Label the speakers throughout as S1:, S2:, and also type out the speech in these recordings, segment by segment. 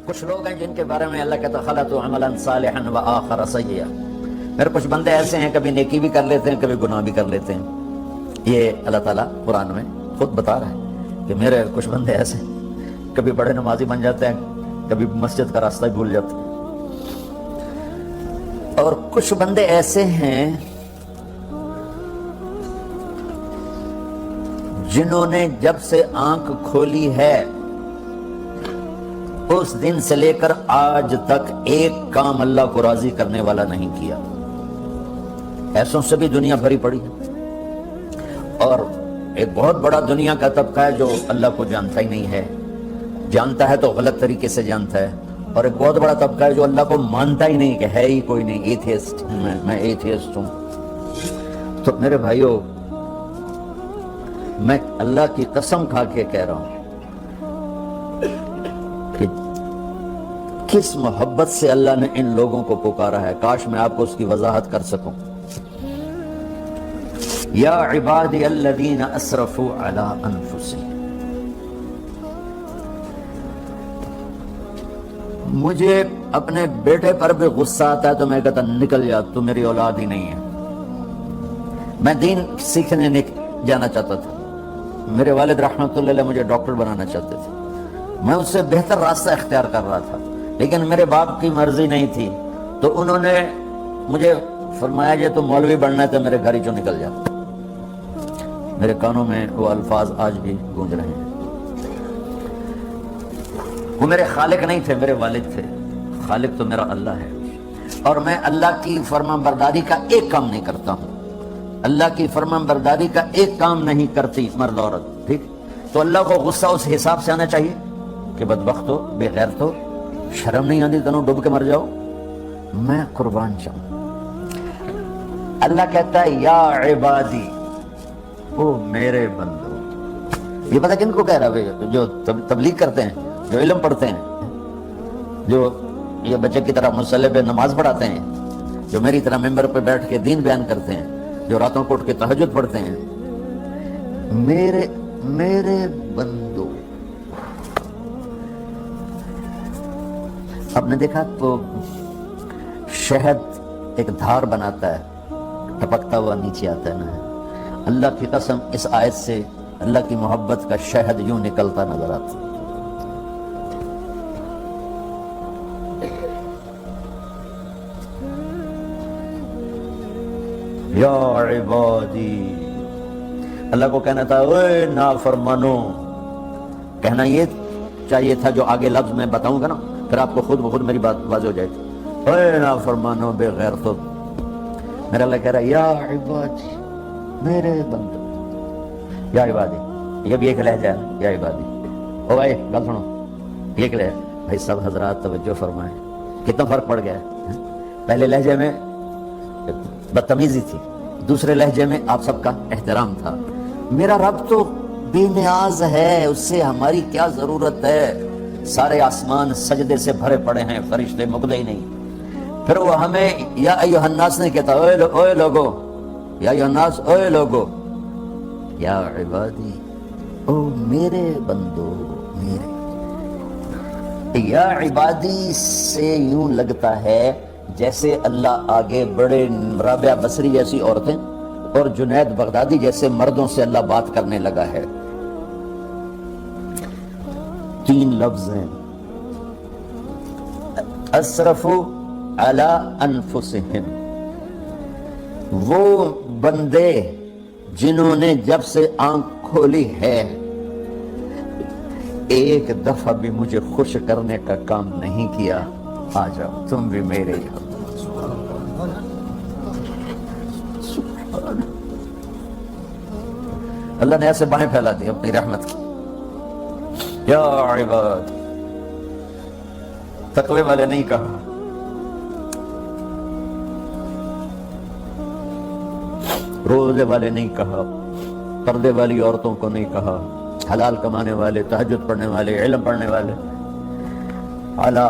S1: کچھ لوگ ہیں جن کے بارے میں اللہ کہتا خلطوا عملا صالحا وآخر سیئا. میرے کچھ بندے ایسے ہیں کبھی نیکی بھی کر لیتے ہیں کبھی گناہ بھی کر لیتے ہیں. یہ اللہ تعالیٰ قرآن میں خود بتا رہا ہے کہ میرے کچھ بندے ایسے ہیں کبھی بڑے نمازی بن جاتے ہیں کبھی مسجد کا راستہ بھول جاتے ہیں. اور کچھ بندے ایسے ہیں جنہوں نے جب سے آنکھ کھولی ہے اس دن سے لے کر آج تک ایک کام اللہ کو راضی کرنے والا نہیں کیا. ایسوں سے بھی دنیا بھری پڑی ہے. اور ایک بہت بڑا دنیا کا طبقہ ہے جو اللہ کو جانتا ہی نہیں ہے, جانتا ہے تو غلط طریقے سے جانتا ہے. اور ایک بہت بڑا طبقہ ہے جو اللہ کو مانتا ہی نہیں کہ ہے ہی کوئی نہیں, ایتھیسٹ میں ایتھیسٹ ہوں. تو میرے بھائیو, میں اللہ کی قسم کھا کے کہہ رہا ہوں کہ کس محبت سے اللہ نے ان لوگوں کو پکارا ہے, کاش میں آپ کو اس کی وضاحت کر سکوں. یا عبادی الذین اسرفوا علی انفسہم, مجھے اپنے بیٹے پر بھی غصہ آتا ہے تو میں کہتا نکل جا, تو میری اولاد ہی نہیں ہے. میں دین سیکھنے جانا چاہتا تھا, میرے والد رحمت اللہ علیہ مجھے ڈاکٹر بنانا چاہتے تھے, میں اس سے بہتر راستہ اختیار کر رہا تھا, لیکن میرے باپ کی مرضی نہیں تھی. تو انہوں نے مجھے فرمایا یہ تو مولوی بننا ہے تو میرے گھر ہی چوں نکل جا. میرے کانوں میں وہ الفاظ آج بھی گونج رہے ہیں. وہ میرے خالق نہیں تھے, میرے والد تھے. خالق تو میرا اللہ ہے, اور میں اللہ کی فرمان برداری کا ایک کام نہیں کرتا ہوں. اللہ کی فرمان برداری کا ایک کام نہیں کرتی مرد عورت, ٹھیک. تو اللہ کو غصہ اس حساب سے آنا چاہیے کہ بدبخت ہو, بے غیرت ہو, شرم نہیں آتی تنوں ڈوب کے مر جاؤ. میں قربان جاؤں. اللہ کہتا ہے یا عبادی, او میرے بندو. یہ پتہ کن کو کہہ رہا ہے؟ جو تبلیغ کرتے ہیں, جو علم پڑھتے ہیں, جو یہ بچے کی طرح مصلی پہ نماز پڑھاتے ہیں, جو میری طرح ممبر پہ بیٹھ کے دین بیان کرتے ہیں, جو راتوں کو اٹھ کے تہجد پڑھتے ہیں. میرے بندو. آپ نے دیکھا تو شہد ایک دھار بناتا ہے, ٹپکتا ہوا نیچے آتا ہے نا. اللہ کی قسم اس آیت سے اللہ کی محبت کا شہد یوں نکلتا نظر آتا. یا عبادی, اللہ کو کہنا تھا اے نافرمانو. کہنا یہ چاہیے تھا جو آگے لفظ میں بتاؤں گا نا, پھر آپ کو خود بخود میری بات واضح ہو جائے گی. اے نافرمانو بے غیرتو. میرا اللہ کہہ رہا ہے یا عبادی, میرے بندو. یا عبادی, یہ بھی ایک لہجہ ہے, یا عبادی. او بھائی گل سنو, یہ ایک لہجہ. بھائی سب حضرات توجہ فرمائیں, کتنا فرق پڑ گیا ہے. پہلے لہجے میں بدتمیزی تھی, دوسرے لہجے میں آپ سب کا احترام تھا. میرا رب تو بے نیاز ہے, اس سے ہماری کیا ضرورت ہے. سارے آسمان سجدے سے بھرے پڑے ہیں, فرشتے مقدے ہی نہیں. پھر وہ ہمیں یا ایھا الناس نہیں کہتا اوے لوگو, یا ایھا الناس اوے لوگو. یا عبادی, او میرے بندو, میرے. یا عبادی سے یوں لگتا ہے جیسے اللہ آگے بڑے رابعہ بصری جیسی عورتیں اور جنید بغدادی جیسے مردوں سے اللہ بات کرنے لگا ہے. 3 لفظ ہیں, اسرفوا علی انفسہم. وہ بندے جنہوں نے جب سے آنکھ کھولی ہے ایک دفعہ بھی مجھے خوش کرنے کا کام نہیں کیا. آ جاؤ تم بھی میرے یہاں. اللہ نے ایسے بائیں پھیلا دی اپنی رحمت کی. یا عباد, تقوی والے نہیں کہا, روزے والے نہیں کہا, پردے والی عورتوں کو نہیں کہا, حلال کمانے والے, تہجد پڑھنے والے, علم پڑھنے والے. اعلیٰ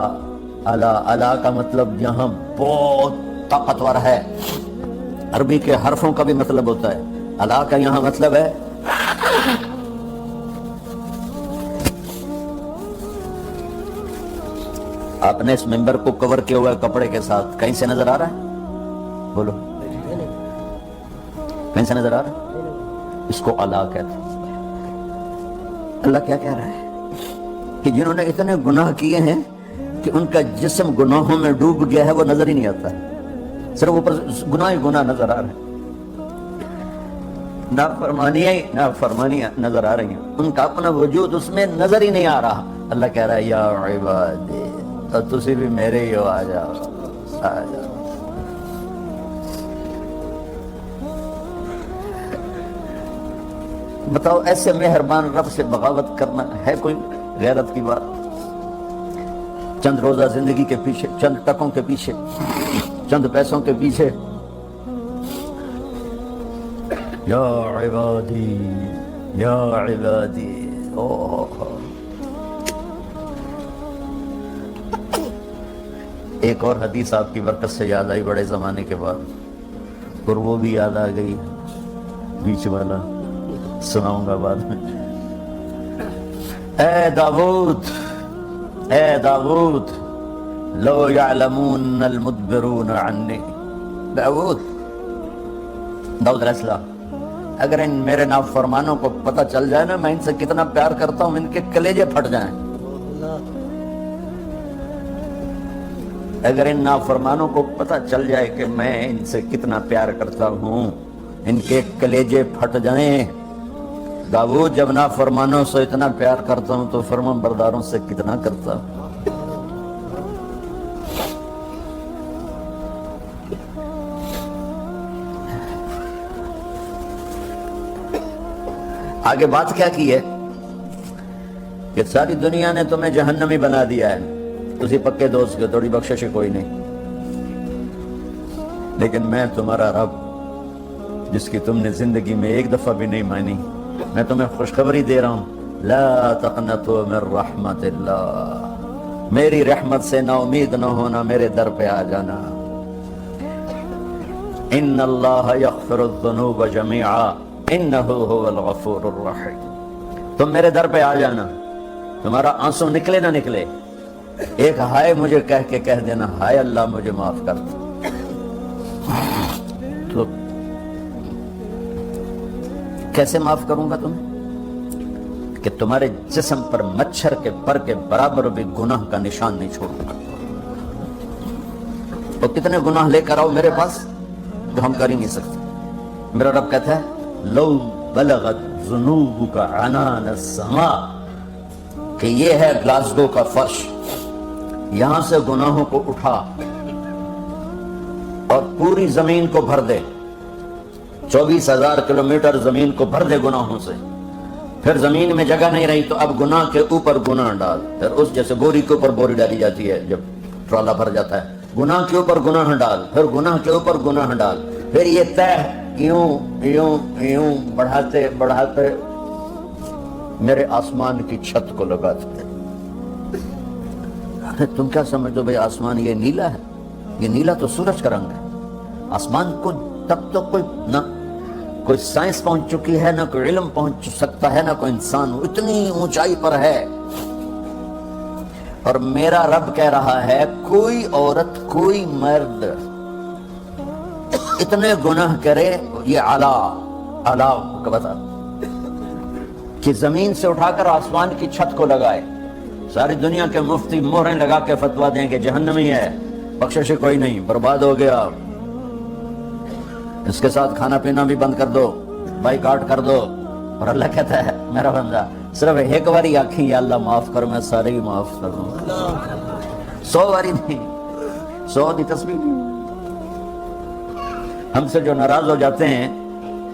S1: اعلیٰ اعلیٰ کا مطلب یہاں بہت طاقتور ہے. عربی کے حرفوں کا بھی مطلب ہوتا ہے. اعلیٰ کا یہاں مطلب ہے آپ نے اس ممبر کو کور کیا ہوا ہے کپڑے کے ساتھ، کہیں سے نظر آ رہا ہے؟ بولو، کہیں سے نظر آ رہا ہے؟ اس کو علا کہتے ہیں۔ اللہ کیا کہہ رہا ہے کہ جنہوں نے اتنے گناہ کیے ہیں کہ ان کا جسم گناہوں میں ڈوب گیا ہے، وہ نظر ہی نہیں آتا ہے، صرف اوپر گناہ ہی گناہ نظر آ رہے ہیں، نافرمانیاں نظر آ رہی ہیں، ان کا اپنا وجود اس میں نظر ہی نہیں آ رہا۔ اللہ کہہ رہا ہے یا عبادی، تو تسی بھی میرے ہی ہو، آ جاؤ آ جاؤ۔ بتاؤ ایسے مہربان رب سے بغاوت کرنا ہے کوئی غیرت کی بات؟ چند روزہ زندگی کے پیچھے، چند ٹکوں کے پیچھے، چند پیسوں کے پیچھے، یا عبادی یا عبادی۔ ایک اور حدیث آپ کی برکت سے یاد آئی بڑے زمانے کے بعد، اور وہ بھی یاد آ گئی، بیچ والا سناؤں گا بعد میں۔ اے داؤد، اے داؤد، لو یعلمون المدبرون عنی، داؤد علیہ السلام، اگر ان میرے نافرمانوں کو پتہ چل جائے نا میں ان سے کتنا پیار کرتا ہوں، ان کے کلیجے پھٹ جائیں۔ اگر ان نافرمانوں کو پتہ چل جائے کہ میں ان سے کتنا پیار کرتا ہوں، ان کے کلیجے پھٹ جائیں۔ داؤد جب نافرمانوں سے اتنا پیار کرتا ہوں تو فرمان برداروں سے کتنا کرتا ہوں۔ آگے بات کیا کی ہے کہ ساری دنیا نے تمہیں جہنمی بنا دیا ہے، تسی پکے دوست کے، تھوڑی بخشش کوئی نہیں، لیکن میں تمہارا رب جس کی تم نے زندگی میں ایک دفعہ بھی نہیں مانی، میں تمہیں خوشخبری دے رہا ہوں، لا تقنطوا من رحمت اللہ، میری رحمت سے نا امید نہ ہونا، میرے در پہ آ جانا۔ ان اللہ یغفر الذنوب جميعا انہ هو الغفور الرحیم۔ تم میرے در پہ آ جانا، تمہارا آنسو نکلے نہ نکلے، ایک ہائے مجھے کہہ دینا، ہائے اللہ مجھے معاف کر دو، تو کیسے معاف کروں گا تمہیں؟ کہ تمہارے جسم پر مچھر کے پر کے برابر بھی گناہ کا نشان نہیں چھوڑوں گا۔ تو کتنے گناہ لے کر آؤ میرے پاس جو ہم کر ہی نہیں سکتے۔ میرا رب کہتا ہے لو بلغت ذنوبک عنان السماء، کہ یہ ہے گلاسگو کا فرش، یہاں سے گناہوں کو اٹھا اور پوری زمین کو بھر دے، 24,000 کلومیٹر زمین کو بھر دے گناہوں سے، پھر زمین میں جگہ نہیں رہی تو اب گناہ کے اوپر گناہ ڈال، پھر اس جیسے بوری کے اوپر بوری ڈالی جاتی ہے جب ٹرالا بھر جاتا ہے، گناہ کے اوپر گناہ ڈال، پھر گناہ کے اوپر گناہ ڈال، پھر یہ طے یوں یوں یوں بڑھاتے بڑھاتے میرے آسمان کی چھت کو لگاتے۔ تم کیا سمجھو بھئی آسمان یہ نیلا ہے؟ یہ نیلا تو سورج کا رنگ ہے۔ آسمان کو تب تو کوئی سائنس پہنچ چکی ہے، نہ کوئی علم پہنچ سکتا ہے، نہ کوئی انسان، اتنی اونچائی پر ہے۔ اور میرا رب کہہ رہا ہے کوئی عورت کوئی مرد اتنے گناہ کرے، یہ اعلیٰ کا بتا کہ زمین سے اٹھا کر آسمان کی چھت کو لگائے، ساری دنیا کے مفتی مہریں لگا کے فتویٰ دیں کہ جہنمی ہے، بخشش کوئی نہیں، برباد ہو گیا، اس کے ساتھ کھانا پینا بھی بند کر دو، بائیکاٹ کر دو۔ اور اللہ کہتا ہے میرا بندہ صرف ایک باری آنکھیں یا اللہ معاف کر، میں سارے ہی معاف کر دوں، 100 باری نہیں، 100 دی تسبیح نہیں۔ ہم سے جو ناراض ہو جاتے ہیں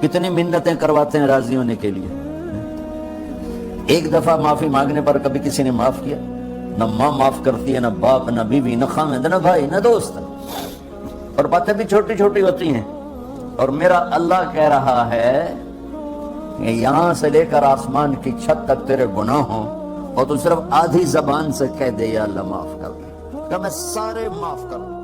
S1: کتنی منتیں کرواتے ہیں راضی ہونے کے لیے، ایک دفعہ معافی مانگنے پر کبھی کسی نے معاف کیا؟ نہ ماں معاف کرتی ہے، نہ باپ، نہ بیوی، نہ خاوند، نہ بھائی، نہ دوست، اور باتیں بھی چھوٹی چھوٹی ہوتی ہیں۔ اور میرا اللہ کہہ رہا ہے کہ یہاں سے لے کر آسمان کی چھت تک تیرے گناہ ہوں اور تو صرف آدھی زبان سے کہہ دے یا اللہ معاف کر دے، کہ میں سارے معاف کر دوں۔